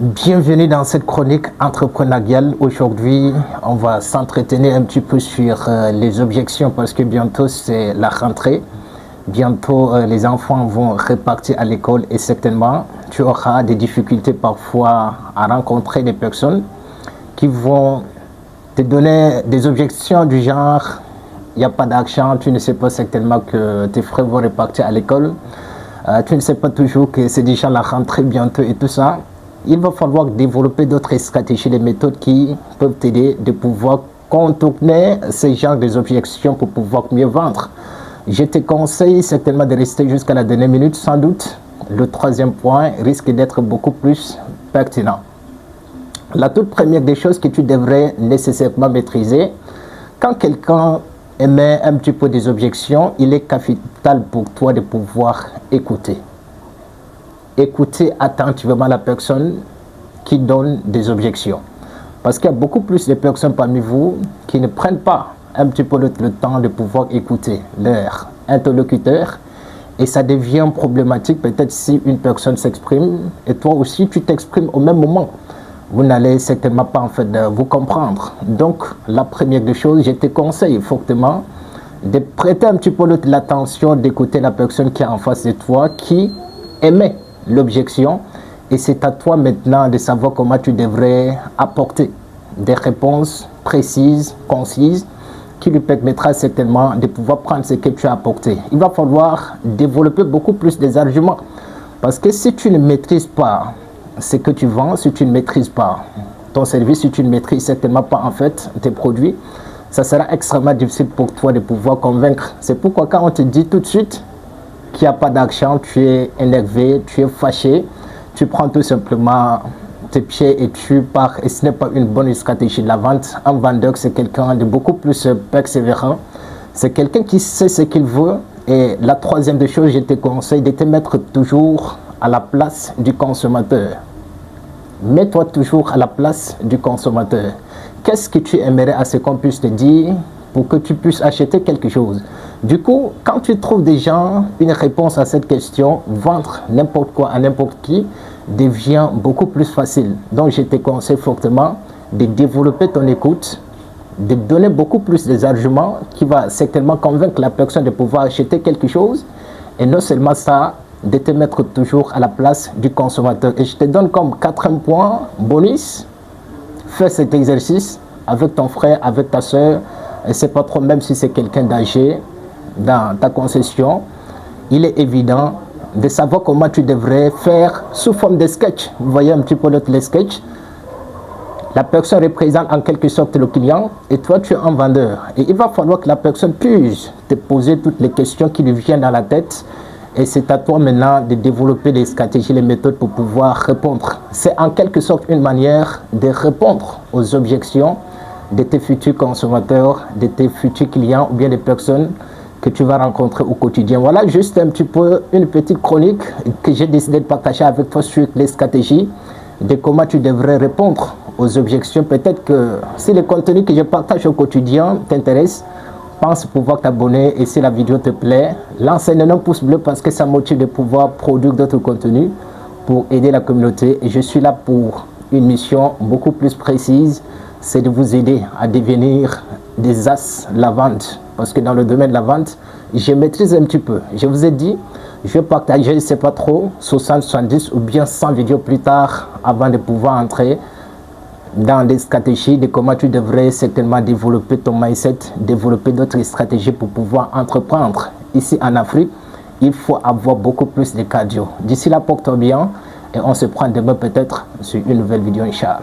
Bienvenue dans cette chronique entrepreneuriale. Aujourd'hui, on va s'entretenir un petit peu sur les objections parce que bientôt c'est la rentrée. Bientôt les enfants vont repartir à l'école et certainement tu auras des difficultés parfois à rencontrer des personnes qui vont te donner des objections du genre il n'y a pas d'argent, tu ne sais pas certainement que tes frères vont repartir à l'école, tu ne sais pas toujours que c'est déjà la rentrée bientôt et tout ça. Il va falloir développer d'autres stratégies, des méthodes qui peuvent t'aider de pouvoir contourner ces genres d'objections pour pouvoir mieux vendre. Je te conseille certainement de rester jusqu'à la dernière minute. Sans doute, le troisième point risque d'être beaucoup plus pertinent. La toute première des choses que tu devrais nécessairement maîtriser, quand quelqu'un émet un petit peu des objections, il est capital pour toi de pouvoir écouter. Écoutez attentivement la personne qui donne des objections. Parce qu'il y a beaucoup plus de personnes parmi vous qui ne prennent pas un petit peu le temps de pouvoir écouter leur interlocuteur. Et ça devient problématique peut-être si une personne s'exprime et toi aussi tu t'exprimes au même moment. Vous n'allez certainement pas en fait vous comprendre. Donc la première des choses, je te conseille fortement de prêter un petit peu l'attention, d'écouter la personne qui est en face de toi, qui émet l'objection, et c'est à toi maintenant de savoir comment tu devrais apporter des réponses précises, concises, qui lui permettra certainement de pouvoir prendre ce que tu as apporté. Il va falloir développer beaucoup plus des arguments, parce que si tu ne maîtrises pas ce que tu vends, si tu ne maîtrises pas ton service, si tu ne maîtrises certainement pas en fait tes produits, ça sera extrêmement difficile pour toi de pouvoir convaincre. C'est pourquoi quand on te dit tout de suite qu'il n'y a pas d'argent, tu es énervé, tu es fâché, tu prends tout simplement tes pieds et tu pars. Et ce n'est pas une bonne stratégie de la vente. Un vendeur, c'est quelqu'un de beaucoup plus persévérant. C'est quelqu'un qui sait ce qu'il veut. Et la troisième des choses, je te conseille de te mettre toujours à la place du consommateur. Mets-toi toujours à la place du consommateur. Qu'est-ce que tu aimerais à ce qu'on puisse te dire pour que tu puisses acheter quelque chose? Du coup, quand tu trouves déjà une réponse à cette question, vendre n'importe quoi à n'importe qui devient beaucoup plus facile. Donc, je te conseille fortement de développer ton écoute, de donner beaucoup plus des arguments qui va certainement convaincre la personne de pouvoir acheter quelque chose. Et non seulement ça, de te mettre toujours à la place du consommateur. Et je te donne comme quatrième point bonus, fais cet exercice avec ton frère, avec ta soeur, et c'est pas trop, même si c'est quelqu'un d'âgé dans ta concession, il est évident de savoir comment tu devrais faire sous forme de sketch. Vous voyez un petit peu les sketchs. La personne représente en quelque sorte le client et toi tu es un vendeur. Et il va falloir que la personne puisse te poser toutes les questions qui lui viennent dans la tête. Et c'est à toi maintenant de développer les stratégies, les méthodes pour pouvoir répondre. C'est en quelque sorte une manière de répondre aux objections de tes futurs consommateurs, de tes futurs clients ou bien des personnes que tu vas rencontrer au quotidien. Voilà juste un petit peu une petite chronique que j'ai décidé de partager avec toi sur les stratégies de comment tu devrais répondre aux objections. Peut-être que si le contenu que je partage au quotidien t'intéresse, pense pouvoir t'abonner et si la vidéo te plaît, lance-le un pouce bleu parce que ça motive de pouvoir produire d'autres contenus pour aider la communauté. Et je suis là pour une mission beaucoup plus précise, c'est de vous aider à devenir des as de la vente. Parce que dans le domaine de la vente, je maîtrise un petit peu. Je vous ai dit, je vais partager, je ne sais pas trop, 60, 70 ou bien 100 vidéos plus tard avant de pouvoir entrer dans des stratégies de comment tu devrais certainement développer ton mindset, développer d'autres stratégies pour pouvoir entreprendre. Ici en Afrique, il faut avoir beaucoup plus de cardio. D'ici là, porte-toi bien et on se prend demain peut-être sur une nouvelle vidéo, Inch'Allah.